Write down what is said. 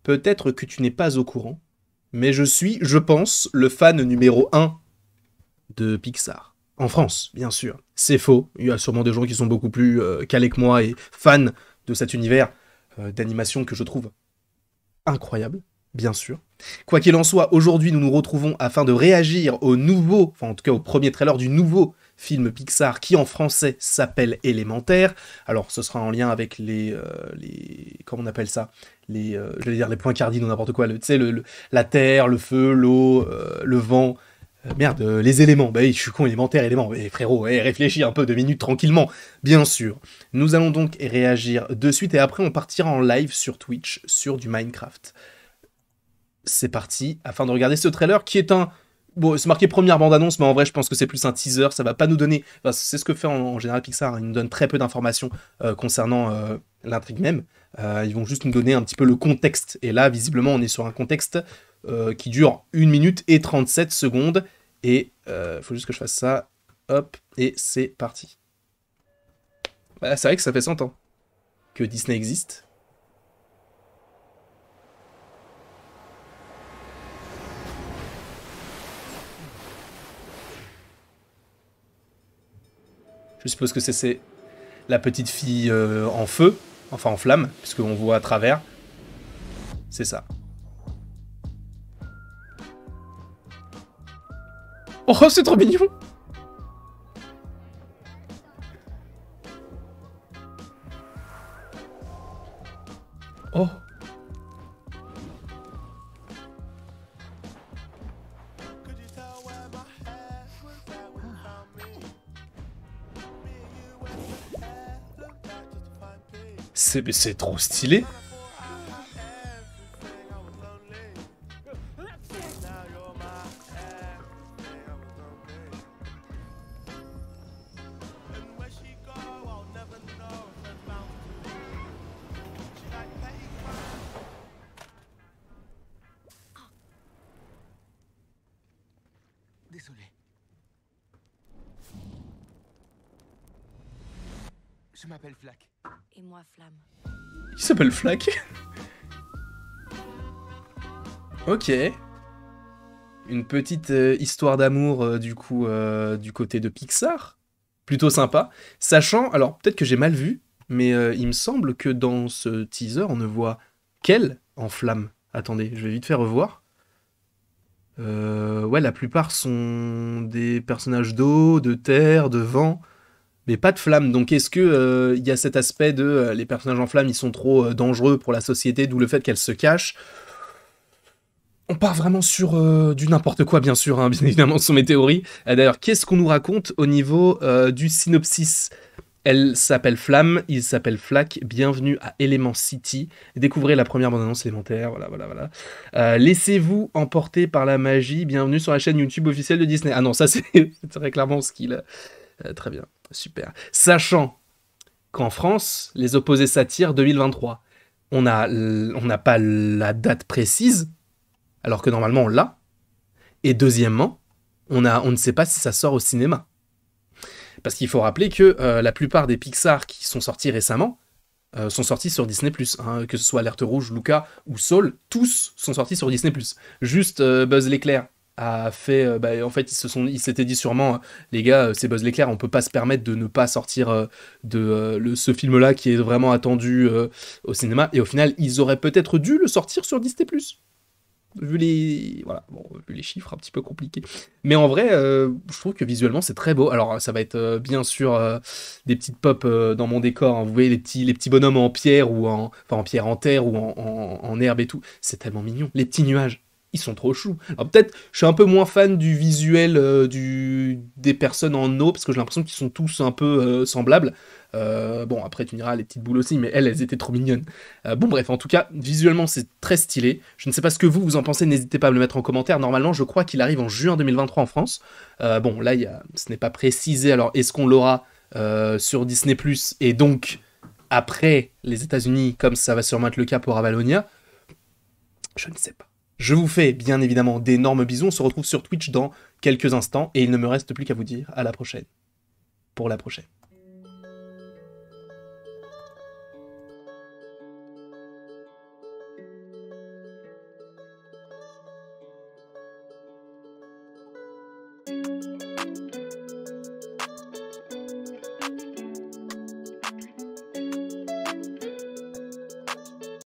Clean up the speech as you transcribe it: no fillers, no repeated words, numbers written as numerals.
peut-être que tu n'es pas au courant, mais je suis, je pense, le fan numéro 1 de Pixar. En France, bien sûr. C'est faux. Il y a sûrement des gens qui sont beaucoup plus calés que moi et fans de cet univers d'animation que je trouve incroyable, bien sûr. Quoi qu'il en soit, aujourd'hui, nous nous retrouvons afin de réagir au nouveau, enfin en tout cas au premier trailer du nouveau film Pixar qui en français s'appelle Élémentaire. Alors ce sera en lien avec comment on appelle ça, j'allais dire les points cardinaux, n'importe quoi, tu sais, la terre, le feu, l'eau, le vent, merde, les éléments. Bah oui, je suis con, élémentaire, éléments. Eh, frérot, réfléchis un peu, 2 minutes tranquillement. Bien sûr. Nous allons donc réagir de suite et après on partira en live sur Twitch sur du Minecraft. C'est parti, afin de regarder ce trailer qui est un... Bon, c'est marqué première bande-annonce, mais en vrai, je pense que c'est plus un teaser. Ça va pas nous donner... Enfin, c'est ce que fait en général Pixar. Ils nous donnent très peu d'informations concernant l'intrigue même. Ils vont juste nous donner un petit peu le contexte. Et là, visiblement, on est sur un contexte qui dure 1 minute et 37 secondes. Et faut juste que je fasse ça. Hop, et c'est parti. Bah, c'est vrai que ça fait 100 ans que Disney existe. Je suppose que c'est la petite fille en feu, enfin en flamme, puisqu'on voit à travers. C'est ça. Oh, c'est trop mignon! Oh! C'est trop stylé! Désolé. Je m'appelle Flack. Et moi, Flamme. Il s'appelle Flack. Ok. Une petite histoire d'amour du coup du côté de Pixar. Plutôt sympa. Sachant, alors peut-être que j'ai mal vu, mais il me semble que dans ce teaser, on ne voit qu'elle en flamme. Attendez, je vais vite faire revoir. Ouais, la plupart sont des personnages d'eau, de terre, de vent, mais pas de flamme. Donc est-ce que il y a cet aspect de les personnages en flamme, ils sont trop dangereux pour la société, d'où le fait qu'elle se cache. On part vraiment sur du n'importe quoi, bien sûr, hein, bien évidemment, ce sont mes théories. D'ailleurs, qu'est-ce qu'on nous raconte au niveau du synopsis? Elle s'appelle Flamme, il s'appelle Flack, bienvenue à Element City. Découvrez la première bande-annonce élémentaire, voilà. Laissez-vous emporter par la magie, bienvenue sur la chaîne YouTube officielle de Disney. Ah non, ça c'est très clairement ce qu'il... très bien, super. Sachant qu'en France, les opposés s'attirent 2023. On n'a pas la date précise, alors que normalement on l'a. Et deuxièmement, on ne sait pas si ça sort au cinéma. Parce qu'il faut rappeler que la plupart des Pixar qui sont sortis récemment sont sortis sur Disney+. Hein, que ce soit Alerte Rouge, Luca ou Soul, tous sont sortis sur Disney+. Juste Buzz l'éclair a fait... en fait, ils s'étaient dit sûrement, les gars, c'est Buzz l'éclair, on peut pas se permettre de ne pas sortir ce film-là qui est vraiment attendu au cinéma. Et au final, ils auraient peut-être dû le sortir sur Disney+. Vu les chiffres un petit peu compliqués, mais en vrai je trouve que visuellement c'est très beau. Alors ça va être bien sûr des petites pop dans mon décor, hein. Vous voyez les petits bonhommes en pierre ou en pierre en terre ou en herbe et tout, c'est tellement mignon. Les petits nuages, ils sont trop choux. Alors peut-être je suis un peu moins fan du visuel des personnes en eau parce que j'ai l'impression qu'ils sont tous un peu semblables. Bon, après tu me diras les petites boules aussi, mais elles étaient trop mignonnes. Bon bref, en tout cas, visuellement c'est très stylé. Je ne sais pas ce que vous en pensez, n'hésitez pas à me le mettre en commentaire. Normalement, je crois qu'il arrive en juin 2023 en France. Bon, là, ce n'est pas précisé, alors est-ce qu'on l'aura sur Disney+, et donc après les États-Unis, comme ça va sûrement être le cas pour Avalonia? Je ne sais pas. Je vous fais bien évidemment d'énormes bisous, on se retrouve sur Twitch dans quelques instants, et il ne me reste plus qu'à vous dire à la prochaine. Pour la prochaine.